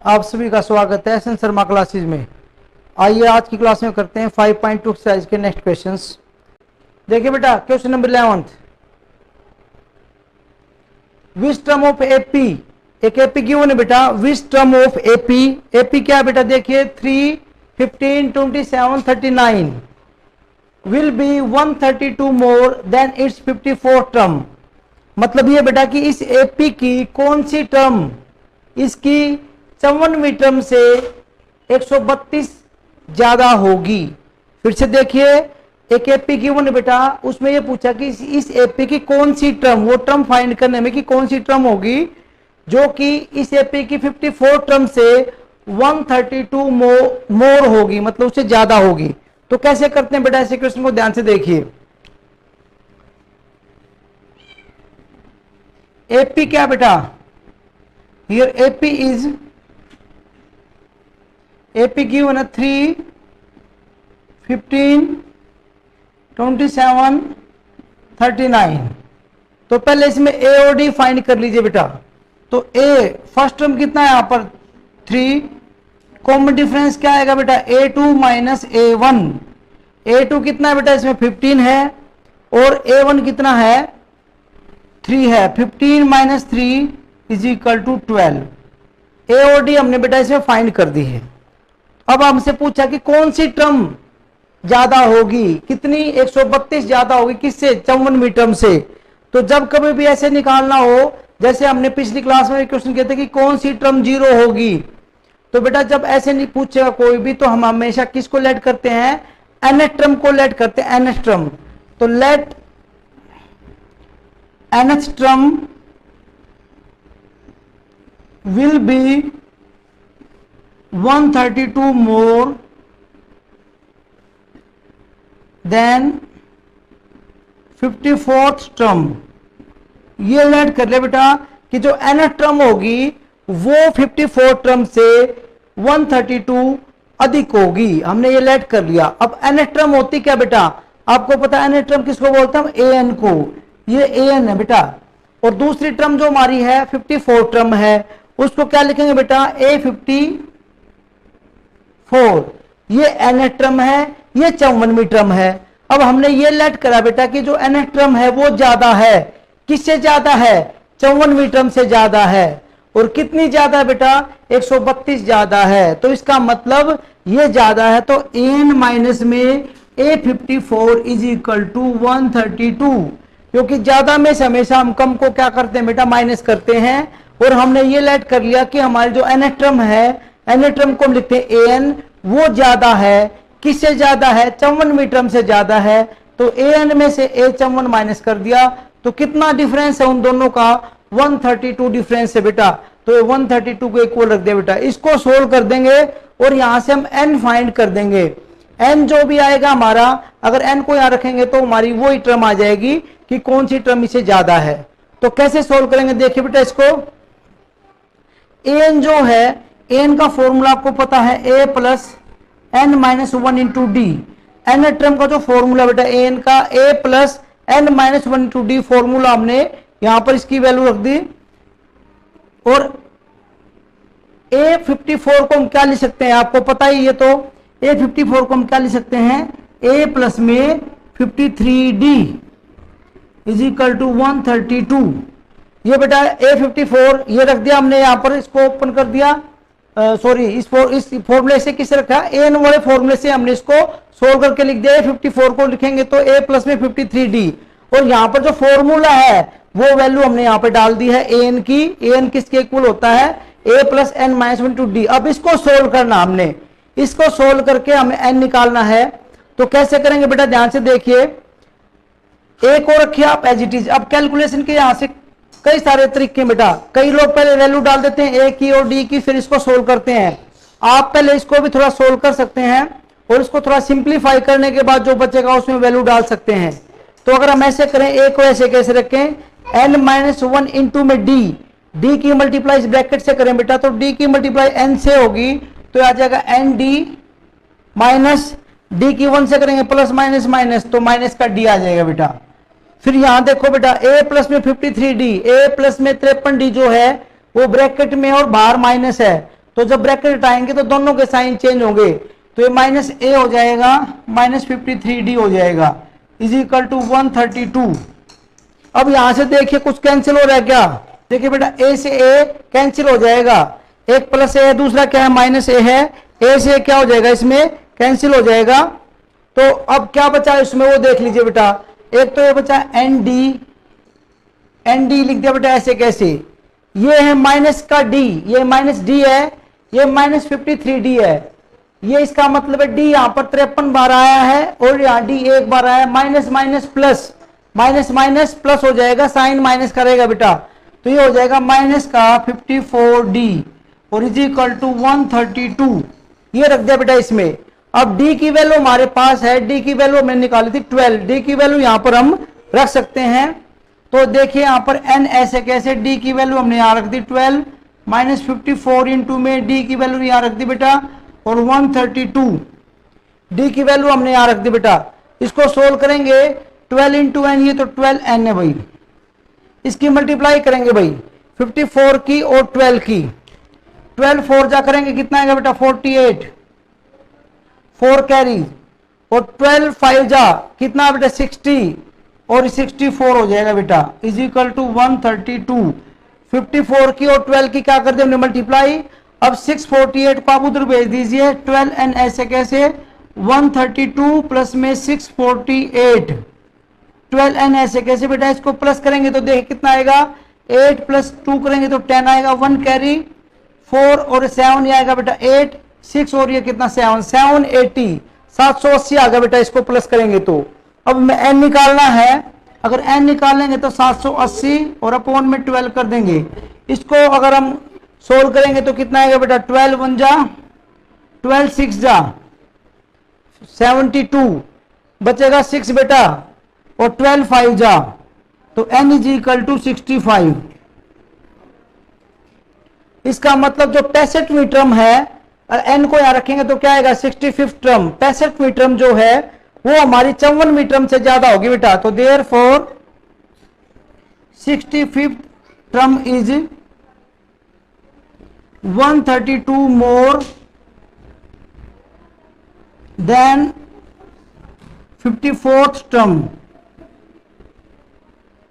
आप सभी का स्वागत है एस एन शर्मा क्लासेज में। आइए आज की क्लास में करते हैं 5.2 एक्सरसाइज के नेक्स्ट क्वेश्चंस। देखिए बेटा, question number 11, which term of AP, एक एपी गिवन है बेटा, which term of AP, AP क्या है बेटा, देखिए 3, 15, 27, 39 will be 132 more then it's 54 term. मतलब ये बेटा कि इस एपी की कौन सी टर्म इसकी 54वीं टर्म से 132 ज्यादा होगी। फिर से देखिए, एक एपी गिवन है बेटा, उसमें ये पूछा कि इस एपी की कौन सी टर्म, वो टर्म फाइंड करने में कि कौन सी टर्म होगी जो कि इस एपी की 54 टर्म से 132 मोर होगी, मतलब उससे ज्यादा होगी। तो कैसे करते हैं बेटा, ऐसे क्वेश्चन को ध्यान से देखिए। एपी क्या बेटा, here AP is AP given है 3, 15, 27, 39। तो पहले इसमें ए और डी फाइंड कर लीजिए बेटा। तो ए फर्स्ट टर्म कितना है यहां पर 3, कॉमन डिफरेंस क्या आएगा बेटा a2 माइनस a1। a2 कितना है बेटा, इसमें 15 है और a1 कितना है 3 है। 15 माइनस 3 इज इक्वल टू 12। ए और डी हमने बेटा इसमें फाइंड कर दी है। अब हमसे पूछा कि कौन सी टर्म ज्यादा होगी, कितनी 132 ज्यादा होगी, किससे, 54वीं टर्म से। तो जब कभी भी ऐसे निकालना हो, जैसे हमने पिछली क्लास में क्वेश्चन किए थे कि कौन सी टर्म 0 होगी, तो बेटा जब ऐसे नहीं पूछेगा कोई भी, तो हम हमेशा किसको लेट करते हैं, nth टर्म को लेट करते हैं, nth टर्म। तो let nth term will be 132 more than 54th term. ये लेट कर ले बेटा कि जो nth टर्म होगी वो 54 टर्म से 132 अधिक होगी। हमने ये लेट कर लिया। अब nth टर्म होती क्या बेटा, आपको पता है nth टर्म किसको बोलते हैं, an को। ये an है बेटा। और दूसरी टर्म जो हमारी है 54 टर्म है, उसको क्या लिखेंगे बेटा, A54। ये nth टर्म है, ये 54वीं टर्म है। अब हमने ये लेट करा बेटा कि जो nth टर्म है वो ज्यादा है, किससे ज्यादा है, 54वीं टर्म से ज्यादा है। और कितनी ज्यादा है बेटा, 132 ज्यादा है। तो इसका मतलब ये ज्यादा है। तो an माइनस में A54 इज इक्वल टू 132, क्योंकि ज्यादा में से हमेशा हम कम को क्या करते हैं बेटा, माइनस करते हैं। और हमने ये लेट कर लिया कि हमारी जो nth टर्म है, nth टर्म को हम लिखते हैं an, वो ज्यादा है, किससे ज्यादा है, 54वीं टर्म से ज्यादा है। तो an में से A54 माइनस कर दिया, तो कितना डिफरेंस है उन दोनों का, 132 डिफरेंस है बेटा। तो 132 को इक्वल रख दिया बेटा। इसको सोल्व कर देंगे और यहां से हम n फाइंड कर देंगे। n जो भी आएगा हमारा, अगर n को यहां रखेंगे तो हमारी वही टर्म आ जाएगी कि कौन सी टर्म इससे ज्यादा है। तो कैसे सोल्व करेंगे, देखिए बेटा इसको। an जो है, an का फॉर्मूला आपको पता है a plus n minus 1 into D. n term का जो फॉर्मूला बेटा an का a plus n minus 1 into D formula, हमने यहां पर इसकी वैल्यू रख दी। और A54 को हम क्या लिख सकते हैं, आपको पता ही ये। तो A54 को हम क्या लिख सकते हैं, a प्लस में 53d इज इक्वल टू 132। ये बेटा A54 ये रख दिया हमने यहां पर, इसको ओपन कर दिया। सॉरी, इस फॉर्मूले से किसे रखा, an वाले फॉर्मूले से हमने इसको सोल्व करके लिख दिया। A54 को लिखेंगे तो a प्लस में 53d, और यहां पर जो फॉर्मूला है वो वैल्यू हमने यहां पे डाल दी है an की। an किसके इक्वल होता है, a plus n minus 1 to D. अब इसको सोल्व करना, हमने इसको सोल्व करके हमें n निकालना है। तो कैसे करेंगे बेटा, ध्यान से देखिए। a को रखिए आप एज इट इज। अब कैलकुलेशन के यहां से कई सारे तरीके बेटा। कई लोग पहले वैल्यू डाल देते हैं a की और d की, फिर इसको सोल्व करते हैं। आप पहले इसको भी थोड़ा सोल्व कर सकते हैं और इसको थोड़ा सिंप्लीफाई करने के बाद जो बचेगा उसमें वैल्यू डाल सकते हैं। तो अगर हम ऐसे करें, a को ऐसे कैसे रखें, n माइनस 1 इंटू में d की मल्टीप्लाई इस ब्रैकेट से करें बेटा, तो d की मल्टीप्लाई n से होगी, तो आ जाएगा nd माइनस d की 1 से करेंगे प्लस माइनस माइनस, तो माइनस का d आ जाएगा बेटा। फिर यहां देखो बेटा, a प्लस में 53d, a प्लस में 53d जो है वो ब्रैकेट में और बाहर माइनस है, तो जब ब्रैकेट हटाएंगे तो दोनों के साइन चेंज होंगे, तो ये माइनस ए हो जाएगा, माइनस 53d हो जाएगा, इज इक्वल टू 132। अब यहां से देखिए कुछ कैंसिल हो रहा है क्या? देखिए बेटा ए से ए कैंसिल हो जाएगा, एक प्लस ए है, दूसरा क्या है माइनस ए है, ए से क्या हो जाएगा इसमें कैंसिल हो जाएगा। तो अब क्या बचा इसमें वो देख लीजिए बेटा, एक तो ये बचा एन डी, एन डी लिख दिया बेटा ऐसे कैसे, ये है माइनस का डी, ये माइनस डी है, ये माइनस 53d है, ये इसका मतलब है डी यहां पर 53 बार आया है और यहाँ डी एक बार आया है, minus minus plus, minus minus plus हो जाएगा, साइन माइनस करेगा बेटा, तो ये हो जाएगा माइनस का 54d और इज इक्वल टू 132, ये रख दिया बेटा इसमें। अब d की वैल्यू हमारे पास है, d की वैल्यू हमने निकाली थी 12, d की वैल्यू यहां पर हम रख सकते हैं। तो देखिए यहां पर n ऐसे कैसे, d की वैल्यू हमने यहां रख दी 12, माइनस 54 इंटू में d की वैल्यू यहां रख दी बेटा और 132, d की वैल्यू हमने यहां रख दी बेटा। इसको सोल्व करेंगे 12 इंटू एन, ये तो 12n है भाई, इसकी मल्टीप्लाई करेंगे भाई 54 की और 12 की, 12 4 जा करेंगे कितना आएगा बेटा 48, 4 कैरी और 12 5 जा कितना बेटा 60 और 64 हो जाएगा बेटा, इज इक्वल टू 132। 54 की और 12 की क्या कर दे हमने मल्टीप्लाई, अब 648 को आप उधर भेज दीजिए, 12n ऐसे कैसे 132 प्लस में 648, 12n ऐसे कैसे बेटा, इसको प्लस करेंगे तो देखिए कितना आएगा, 8 प्लस 2 करेंगे तो 10 आएगा, 1 कैरी 4 और 7 ये आएगा बेटा 8, 6 और ये कितना 7, 780, 780 आ गया बेटा, इसको प्लस करेंगे तो। अब में n निकालना है, अगर n निकालेंगे तो 780 और अपॉन में 12 कर देंगे, इसको अगर हम सोल्व करेंगे तो कितना आएगा बेटा 12 1 जा 12 6 जा 72, बचेगा 6 बेटा और 12 5 जा, तो n इज इक्वल टू 65। इसका मतलब जो 65वीं टर्म है, n को यहां रखेंगे तो क्या आएगा 65th टर्म, 65वीं टर्म जो है वो हमारी 54वीं टर्म से ज्यादा होगी बेटा, तो therefore 65th term is 132 more than 54th term.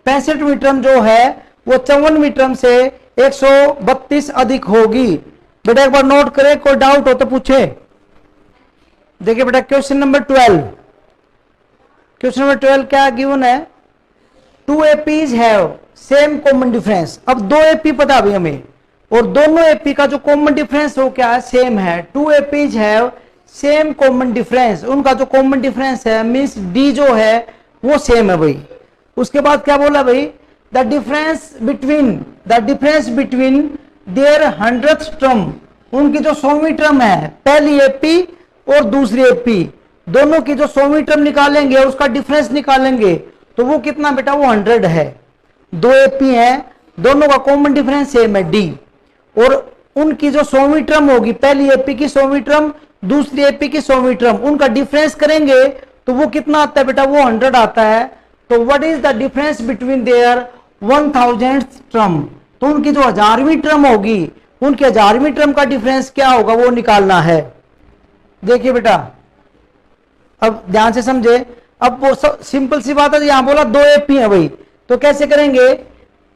65वीं टर्म जो है वो 54वीं टर्म से 132 अधिक होगी। बेटा एक बार नोट करें, कोई डाउट हो तो पूछे। देखिए बेटा क्वेश्चन नंबर 12, क्वेश्चन नंबर 12 क्या गिवन है, 2 APs have same common difference. अब 2 एपी पता भी हमें, और दोनों एपी का जो कॉमन डिफरेंस हो क्या है, सेम है। 2 APs have same common difference, उनका जो कॉमन डिफरेंस है मींस डी जो है वो सेम है भाई। उसके बाद क्या बोला भाई, the difference between their 100th term, उनकी जो 100वीं टर्म है, पहली एपी और दूसरी एपी, दोनों की जो 100वीं टर्म निकालेंगे और उसका डिफरेंस निकालेंगे तो वो कितना बेटा, वो 100 है। 2 एपी हैं, दोनों का कॉमन डिफरेंस सेम है डी, और उनकी जो 100वीं टर्म होगी, पहली एपी की 100वीं टर्म, दूसरी एपी की 100वीं टर्म, उनका डिफरेंस करेंगे तो वो कितना आता है बेटा, वो 100 आता है। तो what is the difference between there 1000th term, तो उनकी जो 1000वीं टर्म होगी, उनकी 1000वीं टर्म का डिफरेंस क्या होगा वो निकालना है। देखिए बेटा अब ध्यान से समझे, अब वो सिंपल सी बात है, यहां बोला 2 एपी है भाई, तो कैसे करेंगे,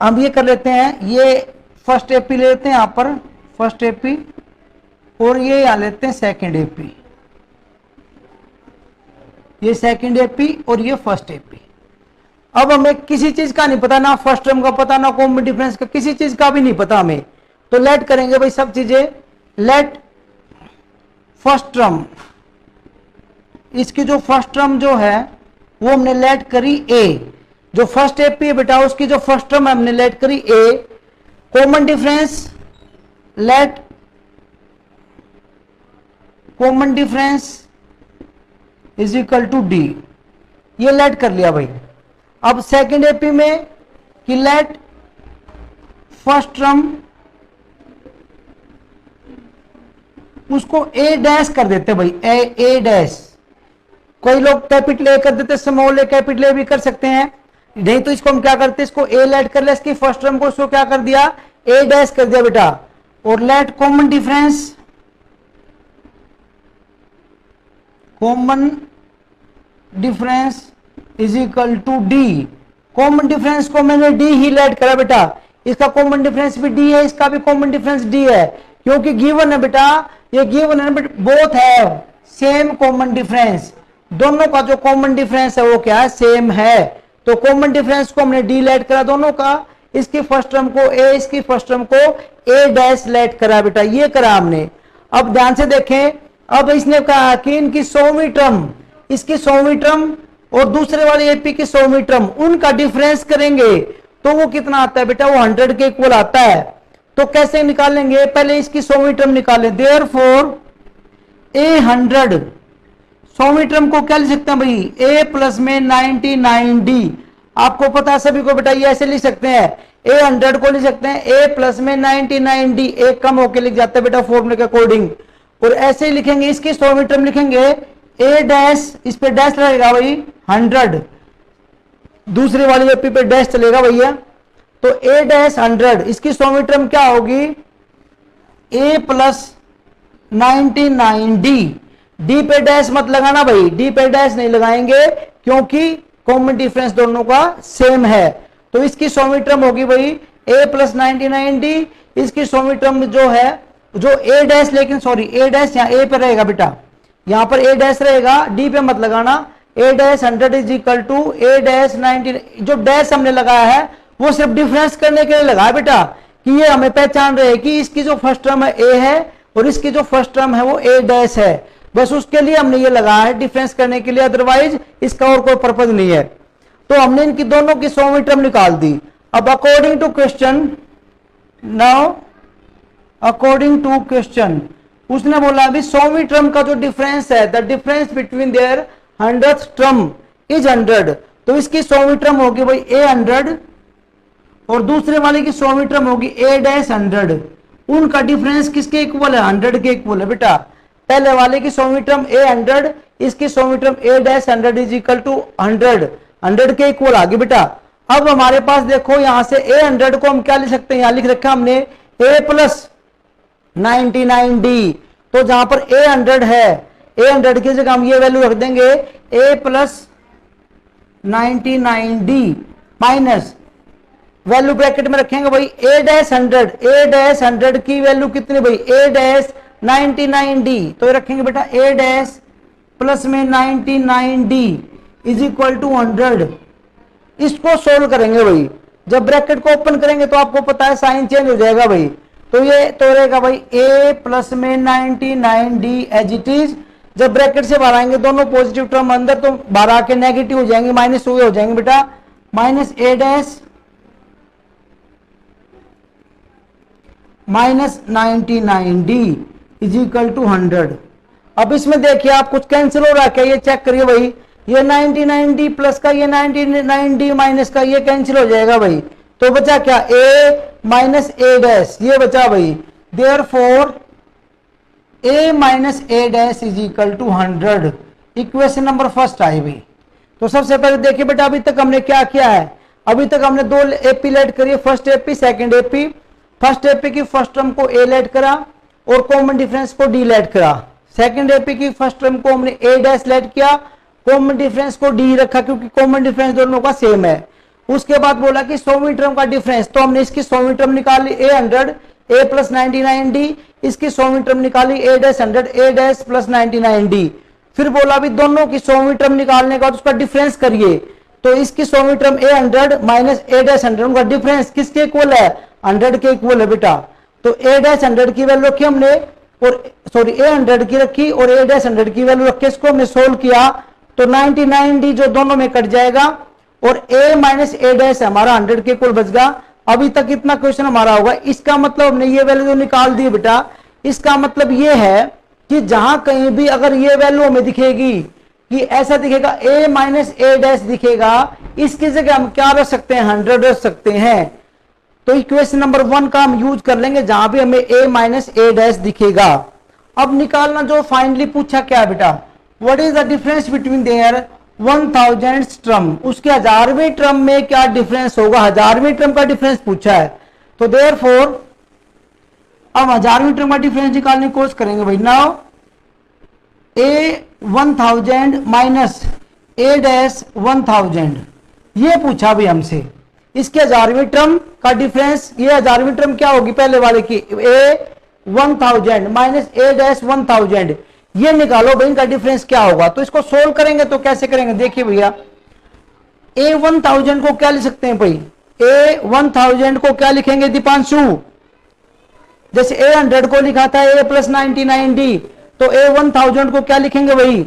हम ये कर लेते हैं, ये फर्स्ट एपी ले लेते हैं यहां पर, फर्स्ट एपी, और ये यहां लेते हैं सेकंड एपी, ये सेकंड एपी और ये फर्स्ट एपी। अब हमें किसी चीज का नहीं पता, ना फर्स्ट टर्म का पता, ना कॉमन डिफरेंस का, किसी चीज का भी नहीं पता हमें, तो लेट करेंगे भाई सब चीजें। लेट फर्स्ट टर्म, इसकी जो फर्स्ट टर्म जो है वो हमने लेट करी ए, जो फर्स्ट एपी है बेटा उसकी जो फर्स्ट टर्म है हमने लेट करी a, common difference let common difference is equal to d, ये लेट कर लिया भाई। अब सेकेंड एपी में कि लेट फर्स्ट टर्म, उसको ए डैश कर देते भाई, ए डैश, कोई लोग कैपिटल ए कर देते, स्मॉल ए कैपिटल ए भी कर सकते हैं, नहीं तो इसको हम क्या करते हैं, इसको ए लेट कर लिया, इसकी फर्स्ट टर्म को इसको क्या कर दिया, ए डैश कर दिया बेटा, और let common difference is equal to D. Common difference को मैंने डी ही लेट करा बेटा, इसका कॉमन डिफरेंस भी डी है, इसका भी कॉमन डिफरेंस डी है, क्योंकि गिवन है बेटा, ये गिवन है बोथ है सेम कॉमन डिफरेंस, दोनों का जो कॉमन डिफरेंस है वो क्या है, सेम है। तो कॉमन डिफरेंस को हमने डी लेट करा दोनों का, इसकी फर्स्ट टर्म को ए, इसकी फर्स्ट टर्म को ए डैश लेट करा बेटा, ये करा हमने। अब ध्यान से देखें, अब इसने कहा कि इनकी 100वीं टर्म, इसकी 100वीं टर्म और दूसरे वाले एपी की 100वीं टर्म, उनका डिफरेंस करेंगे तो वो कितना आता है बेटा, वो 100 के इक्वल आता है। तो कैसे निकालेंगे, पहले इसकी 100वीं टर्म निकालें, देयरफॉर ए 100, 100वीं टर्म को क्या लिख सकते हैं भाई, ए प्लस में 99d। आपको पता है सभी को बेटा, ये ऐसे लिख सकते हैं, ए 100 को लिख सकते हैं ए प्लस में 99d, एक कम होके लिख जाता है बेटा फॉर्मूले के अकॉर्डिंग। और ऐसे ही लिखेंगे, इसकी 100वीं टर्म लिखेंगे ए डैश, इस पे डैश लगेगा भाई 100, दूसरी वाली एपी पे डैश चलेगा भैया, तो ए डैश 100, इसकी 100वीं टर्म क्या होगी, ए प्लस 99d। डी पे डैश मत लगाना भाई, डी पे डैश नहीं लगाएंगे क्योंकि कॉमन डिफरेंस दोनों का सेम है। तो इसकी 100वीं टर्म होगी भाई ए प्लस 99d, इसकी 100वीं टर्म जो है, जो ए डैश, लेकिन सॉरी ए डैश यहाँ ए पे रहेगा बेटा, यहां पर ए डैश रहेगा, डी पे मत लगाना। A dash 100 is equal to a dash 90, जो डैश हमने लगाया है वो सिर्फ डिफरेंस करने के लिए लगाया बेटा, कि ये हमें पहचान रहे कि इसकी जो फर्स्ट टर्म है ए है और इसकी जो फर्स्ट टर्म है वो ए डैश है, बस उसके लिए हमने ये लगाया है डिफरेंस करने के लिए, अदरवाइज इसका और कोई पर्पज नहीं है। तो हमने इनकी दोनों की 100वीं टर्म निकाल दी। अब according to question, now according to question, उसने बोला अभी 100वीं टर्म का जो डिफरेंस है, the difference between their 100th term is 100। तो इसकी 100वीं टर्म होगी भाई ए 100 और दूसरे वाले की 100वीं टर्म होगी ए डैश 100। उनका डिफरेंस किसके इक्वल है, 100 के इक्वल है बेटा। पहले वाले की 100वीं टर्म ए 100, इसकी 100वीं term a dash 100 is equal to 100, 100 के इक्वल आ गई बेटा। अब हमारे पास देखो यहां से ए 100 को हम क्या लिख सकते हैं, यहां लिख रखा हमने ए प्लस 99d। तो जहां पर ए 100 है, ए 100 की जगह हम ये वैल्यू रख देंगे a plus 99d minus value bracket में रखेंगे भाई ए डैश 100, ए डैश 100 की वैल्यू कितनी भाई, ए डैश 99d। तो ये रखेंगे बेटा ए डैश प्लस में 99d इज इक्वल टू 100। इसको सोल्व करेंगे भाई, जब ब्रैकेट को ओपन करेंगे तो आपको पता है साइन चेंज हो जाएगा भाई, तो ये तो रहेगा भाई a प्लस में 99d एज इट इज। जब ब्रैकेट से बाहर आएंगे दोनों पॉजिटिव टर्म अंदर, तो बाहर आके नेगेटिव हो जाएंगे, माइनस हुए हो जाएंगे बेटा, minus a dash minus 99d is equal to 100। अब इसमें देखिए आप कुछ कैंसिल हो रहा है क्या, ये चेक करिए भाई, ये 99d प्लस का ये 99d माइनस का ये कैंसिल हो जाएगा भाई, तो बचा क्या a माइनस ए डैश, ये बचा भाई, therefore a minus A dash is equal to 100। Equation number first आई भाई। तो सबसे पहले देखिए बेटा, अभी तक हमने क्या किया है, अभी तक हमने दो एपी लेट करिए, first AP second AP. First AP की फर्स्ट टर्म को ए लेट करा और कॉमन डिफरेंस को डी लेट करा। सेकंड एपी की फर्स्ट टर्म को हमने ए डैश लेट किया, कॉमन डिफरेंस को डी रखा क्योंकि कॉमन डिफरेंस दोनों का सेम है। उसके बाद बोला कि 100वीं टर्म का डिफरेंस, तो हमने इसकी 100वीं टर्म निकाली ए 100, ए प्लस 99d, इसकी 100वीं टर्म निकाली ए डैश 100, ए डैश प्लस 99d। फिर बोला अभी दोनों की 100वीं टर्म निकालने का उसका डिफरेंस करिए, तो इसकी 100वीं term a 100 minus A dash 100, उनका डिफरेंस किसके इक्वल है, 100 के इक्वल है बेटा। तो ए डैश 100 की वैल्यू रखी हमने, और सॉरी ए 100 की रखी और ए डैश 100 की वैल्यू रख के इसको हमने सोल्व किया, तो 99d जो दोनों में कट जाएगा और a माइनस ए डैश हमारा 100 के इक्वल बच गया। अभी तक इतना क्वेश्चन हमारा होगा, इसका मतलब हमने ये वैल्यू निकाल दी बेटा। इसका मतलब ये है कि जहां कहीं भी अगर ये वैल्यू हमें दिखेगी कि ऐसा दिखेगा a माइनस ए डैश दिखेगा, इसकी जगह हम क्या रख सकते हैं, 100 रख सकते हैं। तो इक्वेशन नंबर 1 का हम यूज कर लेंगे जहां भी हमें a माइनस ए डैश दिखेगा। अब निकालना जो फाइनली पूछा क्या बेटा, what is the difference between there 1000th term, उसके 1000वीं टर्म में क्या डिफरेंस होगा, 1000वीं टर्म का डिफरेंस पूछा है। तो देयरफॉर अब 1000वीं टर्म का डिफरेंस निकालने की कोशिश करेंगे भाई। Now A 1000 minus A dash 1000 ये पूछा भी हमसे। इसके 1000वीं टर्म का डिफरेंस, ये 1000वीं टर्म क्या होगी पहले वाले की, ए 1000 माइनस ए डैश 1000 ये निकालो भाई, इनका डिफरेंस क्या होगा। तो इसको सोल्व करेंगे तो कैसे करेंगे, देखिए भैया ए 1000 को क्या लिख सकते हैं भाई, ए 1000 को क्या लिखेंगे दीपांशु, जैसे ए 100 को लिखा था ए प्लस 99d, तो ए 1000 को क्या लिखेंगे भाई,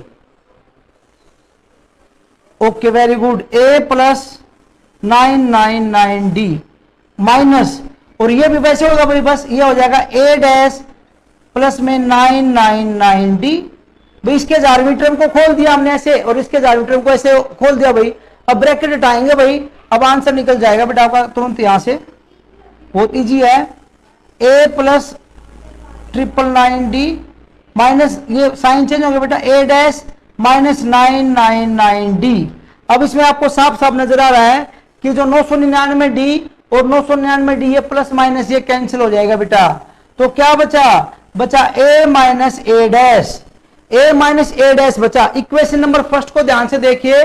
ओके वेरी गुड, ए प्लस 999d माइनस, और ये भी वैसे होगा भाई, बस ये हो जाएगा ए डैश प्लस में 999d। भाई इसके 1000वीं टर्म को खोल दिया हमने ऐसे, और इसके 1000वीं टर्म को ऐसे खोल दिया भाई। अब ब्रैकेट हटाएंगे भाई, अब आंसर निकल जाएगा बेटा आपका तुरंत यहां से, बहुत इजी है। ए प्लस 999d माइनस, ये साइन चेंज हो गया बेटा, ए डैश माइनस 999d। अब इसमें आपको साफ साफ नजर आ रहा है कि जो 999d और 999d ये प्लस माइनस ये कैंसिल हो जाएगा बेटा। तो क्या बचा a minus A dash, a minus A dash बचा। इक्वेशन नंबर फर्स्ट को ध्यान से देखिए,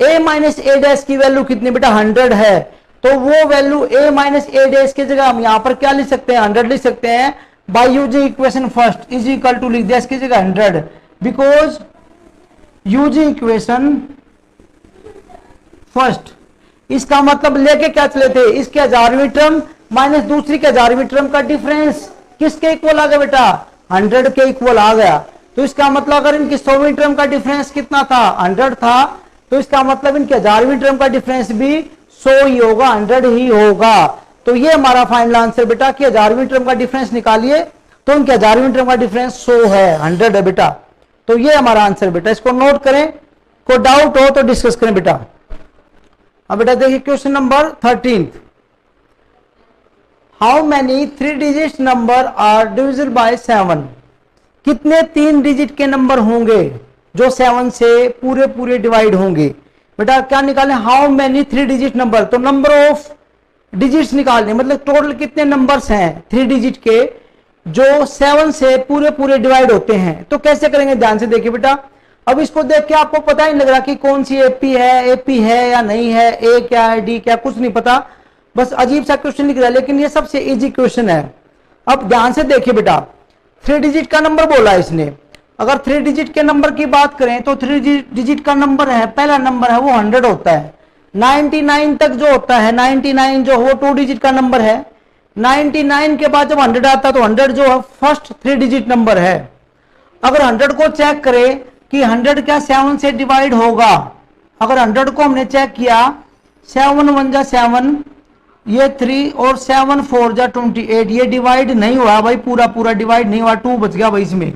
a माइनस ए डैश की वैल्यू कितनी बेटा 100 है, तो वो value a minus A dash की जगह हम यहां पर क्या लिख सकते हैं 100 लिख सकते हैं, by using equation first is equal to लिख दिया इसकी जगह 100, बिकॉज यूजिंग इक्वेशन फर्स्ट। इसका मतलब लेके क्या चले थे, इसके 1000वीं टर्म माइनस दूसरी के 1000वीं टर्म का डिफरेंस किसके इक्वल आ गया बेटा, 100 के इक्वल आ गया। तो इसका मतलब अगर इनकी 100वीं टर्म का डिफरेंस कितना था 100 था, तो इसका मतलब इनके 1000वीं टर्म का डिफरेंस भी 100 ही होगा, 100 ही होगा। तो ये हमारा फाइनल आंसर बेटा कि 1000वीं टर्म का डिफरेंस निकालिए तो इनके 1000वीं टर्म का डिफरेंस 100 है, 100 है बेटा। तो ये हमारा आंसर बेटा, इसको नोट करें, कोई डाउट हो तो डिस्कस करें बेटा। अब बेटा देखिए question number 13, how many 3 digit number are divisible by 7, कितने 3 डिजिट के नंबर होंगे जो 7 से पूरे पूरे डिवाइड होंगे। बेटा क्या निकालें, हाउ मैनी 3 डिजिट नंबर, तो नंबर ऑफ डिजिट्स निकालने, मतलब टोटल कितने नंबर्स हैं 3 डिजिट के जो 7 से पूरे पूरे डिवाइड होते हैं। तो कैसे करेंगे ध्यान से देखिए बेटा। अब इसको देख के आपको पता ही नहीं लग रहा कि कौन सी एपी है या नहीं है, ए क्या है डी क्या, कुछ नहीं पता, बस अजीब सा क्वेश्चन लिख रहा है, लेकिन ये सबसे इजी क्वेश्चन है। अब ध्यान से देखिए बेटा, 3 डिजिट का नंबर बोला है इसने। अगर 3 डिजिट के नंबर की बात करें तो 3 डिजिट का नंबर है, पहला नंबर है वो 100 होता है। 99 तक जो होता है, 99 जो वो 2 डिजिट का नंबर है। 99 के बाद जब 100 आता है तो 100 जो है फर्स्ट 3 डिजिट नंबर है। अगर 100 को चेक करें कि 100 क्या 7 से डिवाइड होगा, अगर 100 को हमने चेक किया 7 1 जा 7, ये 3 और 7 4 जा 28, ये डिवाइड नहीं हुआ भाई, पूरा पूरा डिवाइड नहीं हुआ, 2 बच गया भाई इसमें।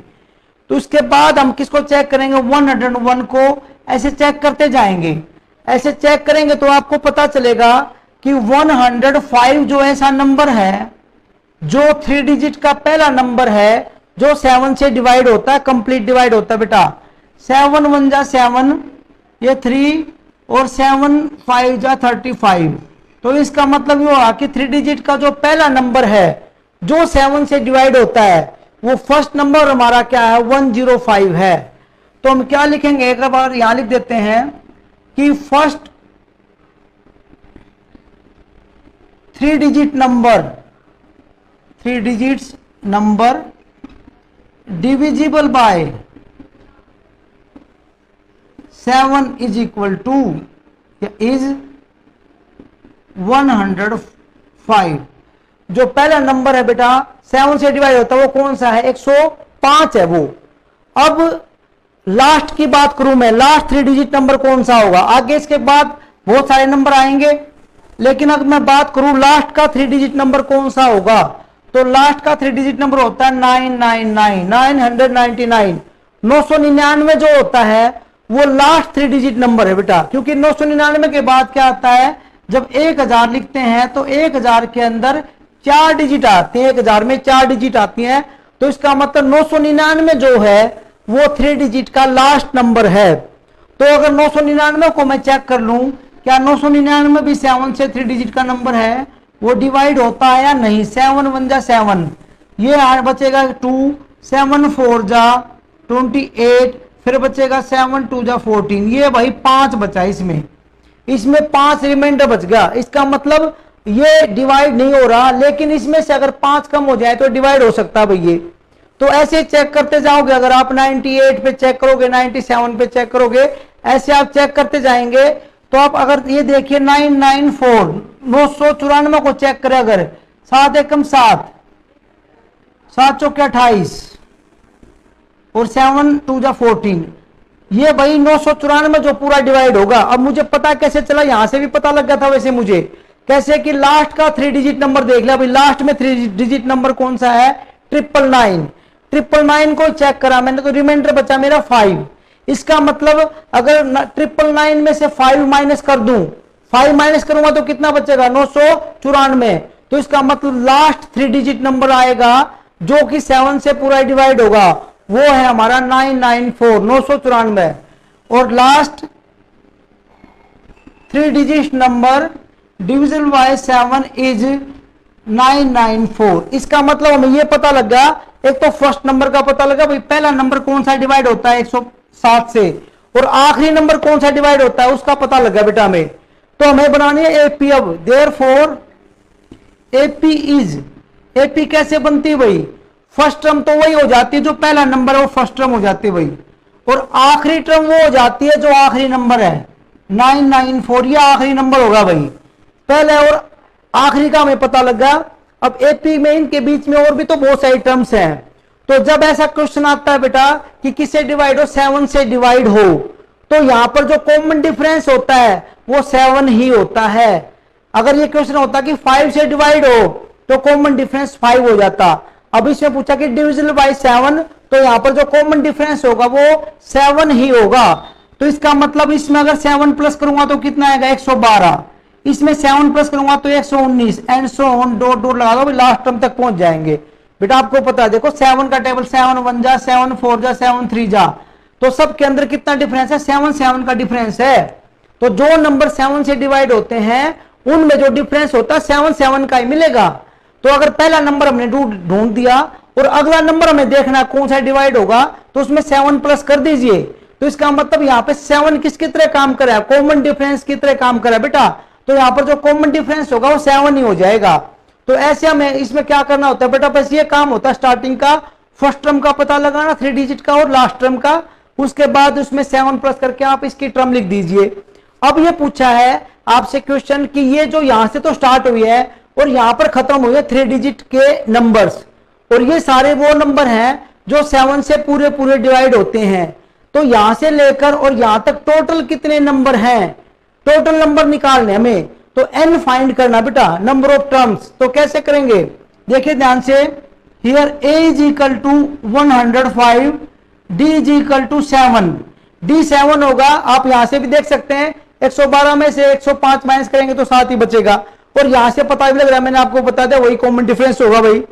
तो उसके बाद हम किसको चेक करेंगे, 101 को ऐसे चेक करते जाएंगे। ऐसे चेक करेंगे तो आपको पता चलेगा कि 105 जो ऐसा नंबर है जो 3 डिजिट का पहला नंबर है जो 7 से डिवाइड होता है, कंप्लीट डिवाइड होता है बेटा। 7 1 जा 7, ये 3 और 7 5 जा 35। तो इसका मतलब ये हुआ कि 3 डिजिट का जो पहला नंबर है जो 7 से डिवाइड होता है वो फर्स्ट नंबर हमारा क्या है 105 है। तो हम क्या लिखेंगे, एक बार यहां लिख देते हैं कि first 3 digit number, 3 digits number divisible by 7 is equal two is 105। जो पहला नंबर है बेटा 7 से डिवाइड होता है वो कौन सा है, 105 है वो। अब लास्ट की बात करूं मैं, लास्ट 3 डिजिट नंबर कौन सा होगा, आगे इसके बाद बहुत सारे नंबर आएंगे, लेकिन अगर मैं बात करूं लास्ट का 3 डिजिट नंबर कौन सा होगा, तो लास्ट का 3 डिजिट नंबर होता है 999, 999। 999 जो होता है वो लास्ट 3 डिजिट नंबर है बेटा, क्योंकि 999 के बाद क्या आता है, जब 1000 लिखते हैं तो 1000 के अंदर 4 डिजिट आते हैं, 1000 में 4 डिजिट आती हैं। तो इसका मतलब 999 जो है वो 3 डिजिट का लास्ट नंबर है। तो अगर 999 को मैं चेक कर लूं, क्या 999 भी 7 से 3 डिजिट का नंबर है, वो डिवाइड होता है या नहीं। 7 1 जा 7, ये बचेगा 2, 7 4 जा 28, फिर बचेगा 7 2 जा 14। ये भाई 5 बचा इसमें 5 रिमाइंडर बच गया। इसका मतलब ये डिवाइड नहीं हो रहा, लेकिन इसमें से अगर 5 कम हो जाए तो डिवाइड हो सकता है भाई ये। तो ऐसे चेक करते जाओगे, अगर आप 98 पे चेक करोगे, 97 पे चेक करोगे, ऐसे आप चेक करते जाएंगे। तो आप अगर ये देखिए 994 994 को चेक करें, अगर 7 एकम 7, 7 चौके 28 और 7 2 जा 14, ये भाई 994 जो पूरा डिवाइड होगा। अब मुझे पता कैसे चला, यहां से भी पता लग गया था वैसे मुझे, कैसे कि लास्ट का 3 डिजिट नंबर देख लिया भाई। लास्ट में 3 डिजिट नंबर कौन सा है, 999 को चेक करा मैंने, तो रिमाइंडर बचा मेरा 5। इसका मतलब अगर 999 में से 5 माइनस कर दूं, 5 माइनस करूंगा तो कितना बचेगा, 994। तो इसका मतलब लास्ट 3 डिजिट नंबर आएगा जो कि 7 से पूरा डिवाइड होगा, वो है हमारा 994, 994। और last 3 digit number divisible by 7 is 994। इसका मतलब हमें ये पता लगा, एक तो फर्स्ट नंबर का पता लगा भाई, पहला नंबर कौन सा डिवाइड होता है 107 से, और आखिरी नंबर कौन सा डिवाइड होता है उसका पता लगा बेटा हमें। तो हमें बनानी है एपी। अब देयरफॉर एपी इज, एपी कैसे बनती है भाई, फर्स्ट टर्म तो वही हो जाती है जो पहला नंबर है वो फर्स्ट टर्म हो जाती है भाई, और आखिरी टर्म वो हो जाती है जो आखिरी नंबर है 994, ये आखिरी नंबर होगा भाई। पहले और आखिरी का हमें पता लगा। अब एपी में इनके बीच में और भी तो बहुत सारी टर्म्स हैं। तो जब ऐसा क्वेश्चन आता है बेटा कि किससे डिवाइड हो, 7 से डिवाइड हो, तो यहां पर जो कॉमन डिफरेंस होता है वो 7 ही होता है। अगर ये क्वेश्चन होता कि 5 से डिवाइड हो तो कॉमन डिफरेंस 5 हो जाता। अब इसमें पूछा कि डिविजिबल बाय 7, तो यहां पर जो कॉमन डिफरेंस होगा वो 7 ही होगा। तो इसका मतलब इसमें अगर 7 प्लस करूंगा तो कितना आएगा, 112। इसमें 7 प्लस करूंगा तो 119, and so on, dot dot लगा दो, लास्ट टर्म तक पहुंच जाएंगे। बेटा आपको पता है, देखो 7 का टेबल 7 1 जा, 7 4 जा, 7 3 जा, तो सबके अंदर कितना डिफरेंस है, 7 7 का डिफरेंस है। तो जो नंबर 7 से डिवाइड होते हैं उनमें जो डिफरेंस होता है 7 7 का ही मिलेगा। तो अगर पहला नंबर हमने ढूंढ दिया और अगला नंबर हमें देखना कौन सा डिवाइड होगा, तो उसमें 7 प्लस कर दीजिए। तो इसका मतलब यहाँ पे 7 किसकी तरह काम कर रहा है, कॉमन डिफरेंस की तरह काम कर रहा है बेटा। तो यहाँ पर जो कॉमन डिफरेंस होगा वो 7 ही हो जाएगा। तो ऐसे हमें इसमें क्या करना होता है बेटा, बस ये काम होता है स्टार्टिंग का फर्स्ट टर्म का पता लगाना 3 डिजिट का और लास्ट टर्म का, उसके बाद उसमें 7 प्लस करके आप इसकी टर्म लिख दीजिए। अब ये पूछा है आपसे क्वेश्चन कि ये जो यहां से तो स्टार्ट हुई है और यहां पर खत्म हुई है 3 डिजिट के नंबर्स, और ये सारे वो नंबर हैं जो 7 से पूरे पूरे डिवाइड होते हैं। तो यहां से लेकर और यहां तक टोटल कितने नंबर हैं, टोटल नंबर निकालने हमें, तो n फाइंड करना बेटा, नंबर ऑफ टर्म्स। तो कैसे करेंगे, देखिए ध्यान से, here a is equal to 105, d is equal to 7, d 7 होगा। आप यहां से भी देख सकते हैं 112 में से 105 माइनस करेंगे तो 7 ही बचेगा, और यहां से पता भी लग रहा है, मैंने आपको बता दिया वही कॉमन डिफरेंस होगा भाई।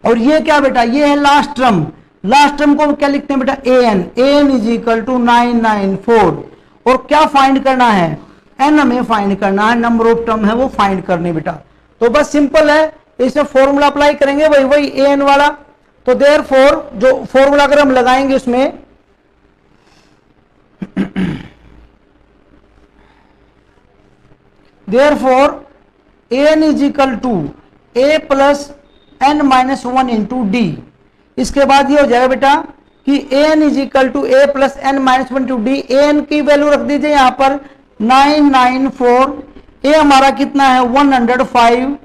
और ये क्या बेटा, ये है लास्ट टर्म। लास्ट टर्म को क्या लिखते हैं बेटा, an इज इक्वल टू 994। और क्या फाइंड करना है, n हमें फाइंड करना है, नंबर ऑफ टर्म है वो फाइंड करनी बेटा। तो बस सिंपल है, इसमें फॉर्मूला अप्लाई करेंगे वही an वाला। तो देयरफॉर जो फॉर्मूला अगर हम लगाएंगे उसमें therefore an is equal to a plus n minus 1 into d. इसके बाद ये हो जाएगा बेटा कि an is equal to a plus n minus 1 into d. an की वैल्यू रख दीजिए यहां पर 994, a हमारा कितना है 105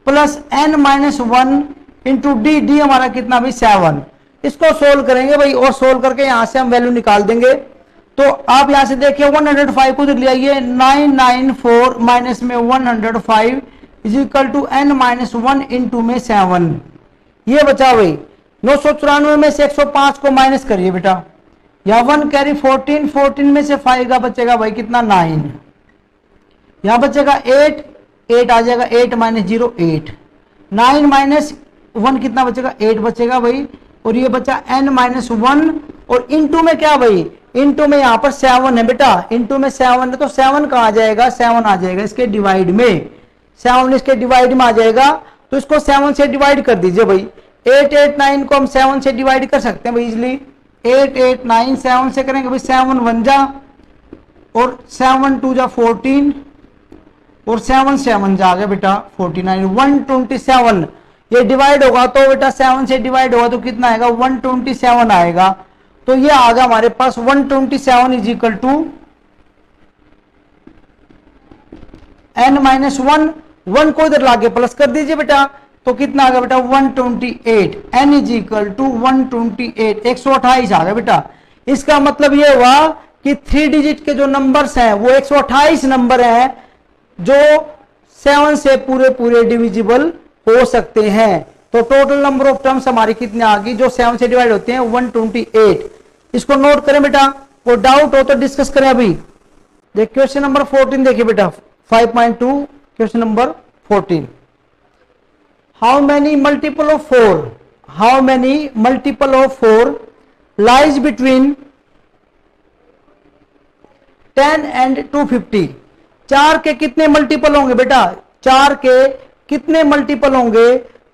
plus n minus 1 into D, D हमारा कितना भाई 7। इसको सोल्व करेंगे भाई, और सोल्व करके यहां से हम वैल्यू निकाल देंगे। तो आप यहां से देखिए 105 को लिख लिया, ये 994 माइनस में 105 is equal to n minus 1 into में 7। ये बचा भाई 994 में से 105 को माइनस करिए बेटा, या 1 कैरी 14, 14 में से 5 का बचेगा भाई कितना 9, यहां बचेगा 8, 8 आ जाएगा, 8 माइनस 0 8, 9 माइनस 1 कितना बचेगा 8 बचेगा भाई, और ये बचा n माइनस 1, और इंटू में क्या भाई, इंटू में यहां पर 7 है बेटा, इंटू में 7 है, तो 7 कहां आ जाएगा, 7 आ जाएगा इसके डिवाइड में, 7 इसके डिवाइड में आ जाएगा। तो इसको 7 से डिवाइड कर दीजिए भाई, 889 को हम 7 से डिवाइड कर सकते हैं भाई इजिली। 889 7 से करेंगे भाई, 7 1 जा और 7 2 जा 14 और 7 7 जा गया बेटा 49, 127। ये डिवाइड होगा तो बेटा 7 से डिवाइड होगा तो कितना आएगा, 127 आएगा। तो ये आ गया हमारे पास 127 इज इक्वल टू n-1, 1 को इधर लाके प्लस कर दीजिए बेटा, तो कितना आ गया बेटा 128, n इज इक्वल टू 128, 128 आ गया बेटा। इसका मतलब ये हुआ कि 3 डिजिट के जो नंबर्स हैं वो 128 नंबर हैं जो 7 से पूरे पूरे डिविजिबल हो सकते हैं। तो टोटल नंबर ऑफ टर्म्स हमारी कितने आ गई जो 7 से डिवाइड होते हैं, 128। इसको नोट करें बेटा, कोई डाउट हो तो डिस्कस करें अभी। देख क्वेश्चन नंबर 14 देखिए बेटा, 5.2 question number 14। How many multiple of 4, how many multiple of 4 lies between 10 and 250। 4 के कितने मल्टीपल होंगे बेटा, 4 के कितने मल्टीपल होंगे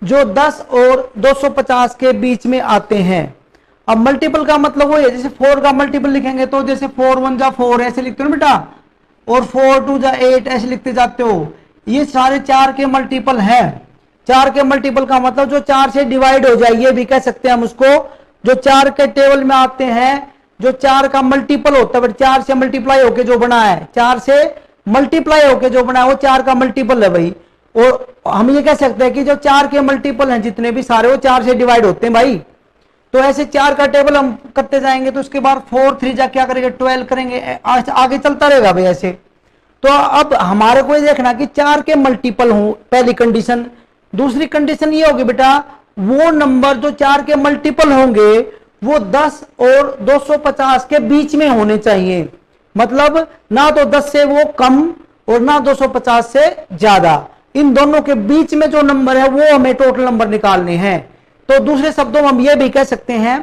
जो 10 और 250 के बीच में आते हैं। अब मल्टीपल का मतलब वो है, जैसे 4 का मल्टीपल लिखेंगे तो जैसे 4 1 जा 4 ऐसे लिखते हो ना बेटा, और 4 2 जा 8 ऐसे लिखते जाते हो। ये सारे 4 के मल्टीपल हैं। 4 के मल्टीपल का मतलब जो 4 से डिवाइड हो जाए, ये भी कह सकते हैं हम उसको, जो 4 के टेबल में आते हैं, जो 4 का मल्टीपल होता है, 4 से मल्टीप्लाई होके जो बना है, 4 से मल्टीप्लाई होके जो बना है वो 4 का मल्टीपल है भाई। और हम ये कह सकते हैं कि जो 4 के मल्टीपल हैं जितने भी सारे वो 4 से डिवाइड होते हैं भाई। तो ऐसे 4 का टेबल हम करते जाएंगे तो उसके बाद 4 3 जा क्या करेंगे, 12 करेंगे, आगे चलता रहेगा भाई ऐसे। तो अब हमारे को ये देखना कि 4 के मल्टीपल हो, पहली कंडीशन। दूसरी कंडीशन ये होगी बेटा, वो नंबर जो 4 के मल्टीपल होंगे वो 10 और 250 के बीच में होने चाहिए। मतलब ना तो 10 से वो कम और ना 250 से ज्यादा, इन दोनों के बीच में जो नंबर है वो हमें टोटल नंबर निकालने हैं। तो दूसरे शब्दों में हम ये भी कह सकते हैं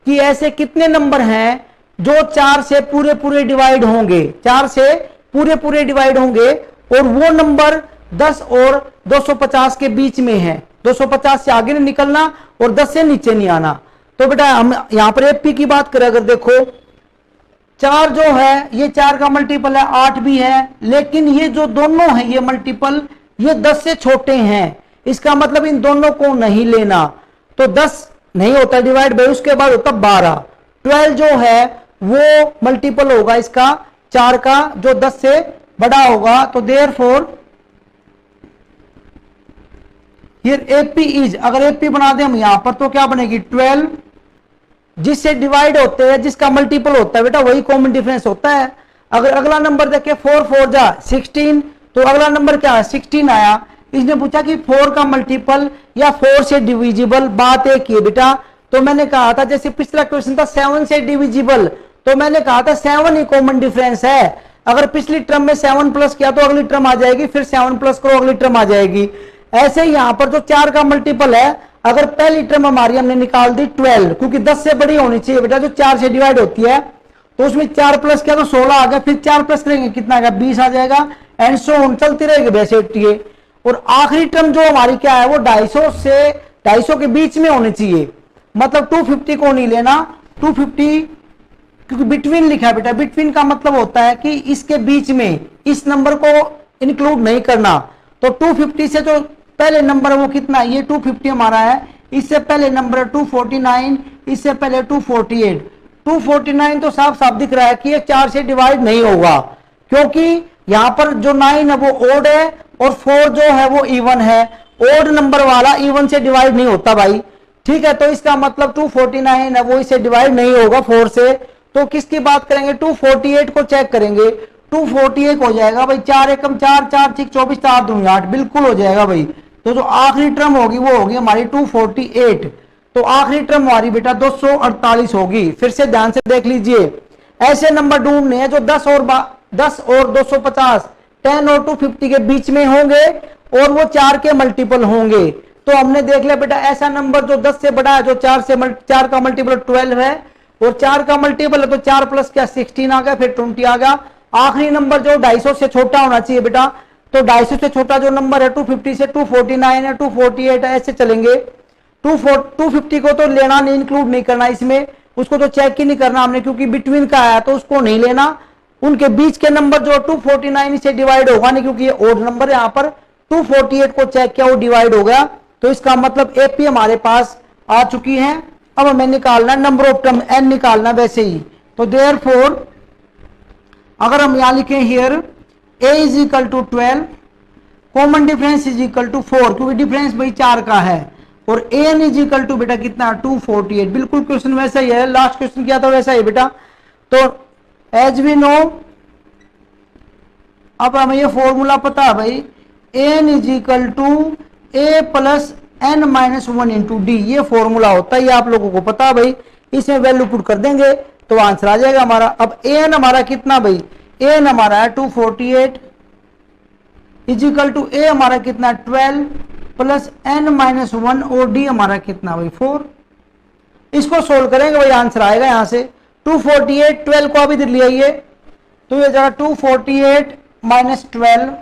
कि ऐसे कितने नंबर हैं जो 4 से पूरे पूरे डिवाइड होंगे, 4 से पूरे पूरे डिवाइड होंगे और वो नंबर 10 और 250 के बीच में है। 250 से आगे नहीं निकलना और 10 से नीचे नहीं आना। तो बेटा हम यहां पर एपी की बात करें, अगर देखो 4 जो है ये 4 का मल्टीपल है, 8 भी है, लेकिन ये जो दोनों हैं ये मल्टीपल ये 10 से छोटे हैं। इसका मतलब इन दोनों को नहीं लेना। तो 10 नहीं होता डिवाइड भाई, उसके बाद होता 12। 12 जो है वो मल्टीपल होगा इसका 4 का जो 10 से बड़ा होगा। तो देयरफॉर हियर एपी इज, अगर एपी बना दें हम यहां पर तो क्या बनेगी 12, जिससे डिवाइड होते हैं जिसका मल्टीपल होता है बेटा वही कॉमन डिफरेंस होता है। अगर अगला नंबर देखे 4 4 जा 16, तो अगला नंबर क्या है 16 आया। इसने पूछा कि 4 का मल्टीपल या 4 से डिविजिबल, बात एक ही है बेटा। तो मैंने कहा था जैसे पिछला क्वेश्चन था 7 से डिविजिबल, तो मैंने कहा था 7 ही कॉमन डिफरेंस है। अगर पिछली टर्म में 7 प्लस किया तो अगली टर्म आ जाएगी, फिर 7 प्लस करो अगली टर्म आ जाएगी। ऐसे ही यहां पर जो 4 का मल्टीपल है, अगर पहली टर्म हमारी हमने निकाल दी 12, क्योंकि 10 से बड़ी होनी चाहिए बेटा जो 4 से डिवाइड होती है, तो उसमें 4 प्लस किया तो 16 आ गया, फिर 4 प्लस करेंगे कितना आ गया 20 आ जाएगा, एंड सो ऑन चलती रहेगी वैसे। और आखिरी टर्म जो हमारी क्या है वो 250 से 250 के बीच में होनी चाहिए। मतलब 250 को नहीं लेना, 250 क्योंकि बिटवीन लिखा है बेटा, बिटवीन का मतलब होता है कि इसके बीच में, इस नंबर को इंक्लूड नहीं करना। तो 250 से जो पहले नंबर है वो कितना है, ये 250 हमारा है, इससे पहले नंबर है 249, इससे पहले 248। 249 तो साफ साफ दिख रहा है कि ये 4 से डिवाइड नहीं होगा, क्योंकि यहां पर जो 9 है वो ओड है और 4 जो है वो इवन है। ओड नंबर वाला इवन से डिवाइड नहीं होता भाई, ठीक है। तो इसका मतलब 249 है वो इससे डिवाइड नहीं होगा 4 से। तो किसकी बात करेंगे, 248 को चेक करेंगे, 248 हो जाएगा भाई, 4 एकम 4 4 6 24 4 दूनी 8, बिल्कुल हो जाएगा भाई। तो जो आखिरी टर्म होगी वो होगी हमारी 248। तो आखिरी टर्म हमारी बेटा 248 होगी। फिर से ध्यान से देख लीजिए, ऐसे नंबर ढूंढने हैं जो 10 और 250, 10 और 250 के बीच में होंगे और वो 4 के मल्टीपल होंगे। तो हमने देख लिया बेटा ऐसा नंबर जो 10 से बड़ा है, जो 4 का मल्टीपल 12 है और 4 का मल्टीपल है, तो 4 प्लस क्या 16 आ गया, फिर 20 आ गया। आखिरी नंबर जो 250 से छोटा होना चाहिए बेटा, तो 250 से छोटा जो नंबर है 250 से 249 है, 248 है, ऐसे चलेंगे। 250 को तो लेना नहीं, इंक्लूड नहीं करना इसमें, उसको तो चेक ही नहीं करना हमने, क्योंकि बिटवीन का आया तो उसको नहीं लेना। उनके बीच के नंबर जो 249 से डिवाइड होगा नहीं, क्योंकि ये ओड नंबर है। यहाँ पर 248 को चेक किया, वो डिवाइड हो गया, तो इसका मतलब एपी हमारे पास आ चुकी है। अब हमें निकालना नंबर ऑफ टर्म एन निकालना वैसे ही। तो देयरफॉर अगर हम यहां लिखें here a is equal to 12, common difference is equal to 4, क्योंकि डिफरेंस भाई 4 का है, और an इज इक्वल टू बेटा कितना 248। बिल्कुल क्वेश्चन वैसा ही है, लास्ट क्वेश्चन किया था वैसा ही बेटा। तो एज वी नो, अब हमें ये फॉर्मूला पता है भाई, n is equal to a plus n minus 1 into d, ये फॉर्मूला होता है, ये आप लोगों को पता है भाई। इसमें वैल्यू पुट कर देंगे तो आंसर आ जाएगा हमारा। अब an हमारा कितना भाई, an हमारा है 248 इज इक्वल टू a हमारा कितना 12 प्लस n माइनस 1, और d हमारा कितना भाई 4। इसको सोल्व करेंगे भाई, आंसर आएगा यहां से 248, 12 को अभी इधर ले आइए, तो ये जाएगा 248 minus 12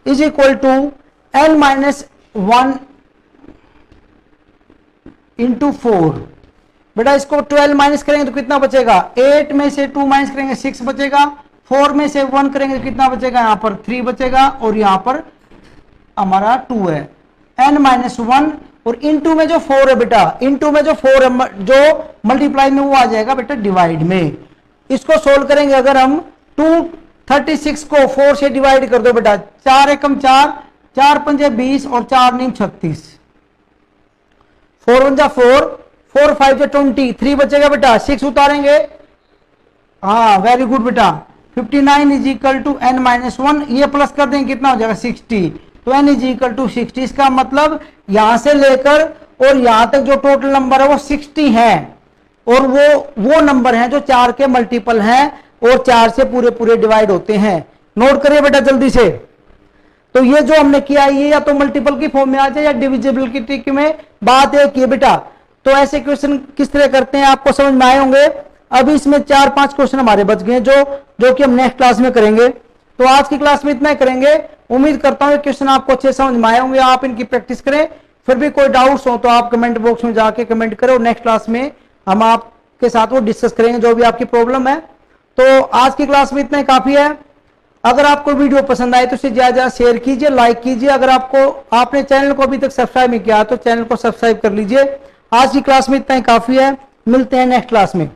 is equal to n minus 1 into 4। बेटा इसको 12 माइनस करेंगे तो कितना बचेगा, 8 में से 2 माइनस करेंगे 6 बचेगा, 4 में से 1 करेंगे तो कितना बचेगा, यहां पर 3 बचेगा, और यहां पर हमारा 2 है, n माइनस 1, और इनटू में जो 4 है बेटा, इनटू में जो 4 है, जो मल्टीप्लाई में वो आ जाएगा बेटा डिवाइड में। इसको सोल्व करेंगे अगर हम, 236 को 4 से डिवाइड कर दो बेटा, 4 एकम 4, 4 पंजे 20, और 4 नीम 36, 4 1 जा 4, 4 5 जा 20, 3 बचेगा बेटा, 6 उतारेंगे, हाँ वेरी गुड बेटा। 59 is equal to n minus 1, ये प्लस कर देंगे कितना हो जाएगा 60, तो n इज इक्वल टू 60। इसका मतलब यहां से लेकर और यहां तक जो टोटल नंबर है वो 60 है, और वो नंबर हैं जो 4 के मल्टीपल हैं, और 4 से पूरे पूरे डिवाइड होते हैं। नोट करिए बेटा जल्दी से। तो ये जो हमने किया, ये या तो मल्टीपल की फॉर्म में आ जाए या डिविजिबल की ट्रिक में, बात एक ये बेटा। तो ऐसे क्वेश्चन किस तरह करते हैं आपको समझ में आए होंगे। अभी इसमें 4-5 क्वेश्चन हमारे बच गए जो कि हम नेक्स्ट क्लास में करेंगे। तो आज की क्लास में इतना ही करेंगे। उम्मीद करता हूं क्वेश्चन आपको अच्छे समझ में आए होंगे, आप इनकी प्रैक्टिस करें। फिर भी कोई डाउट्स हो तो आप कमेंट बॉक्स में जाके कमेंट करें, और नेक्स्ट क्लास में हम आपके साथ वो डिस्कस करेंगे जो भी आपकी प्रॉब्लम है। तो आज की क्लास में इतना ही काफी है। अगर आपको वीडियो पसंद आए तो इसे ज्यादा ज्यादा शेयर कीजिए, लाइक कीजिए। अगर आपने चैनल को अभी तक सब्सक्राइब नहीं किया तो चैनल को सब्सक्राइब कर लीजिए। आज की क्लास में इतना ही काफी है, मिलते हैं नेक्स्ट क्लास में।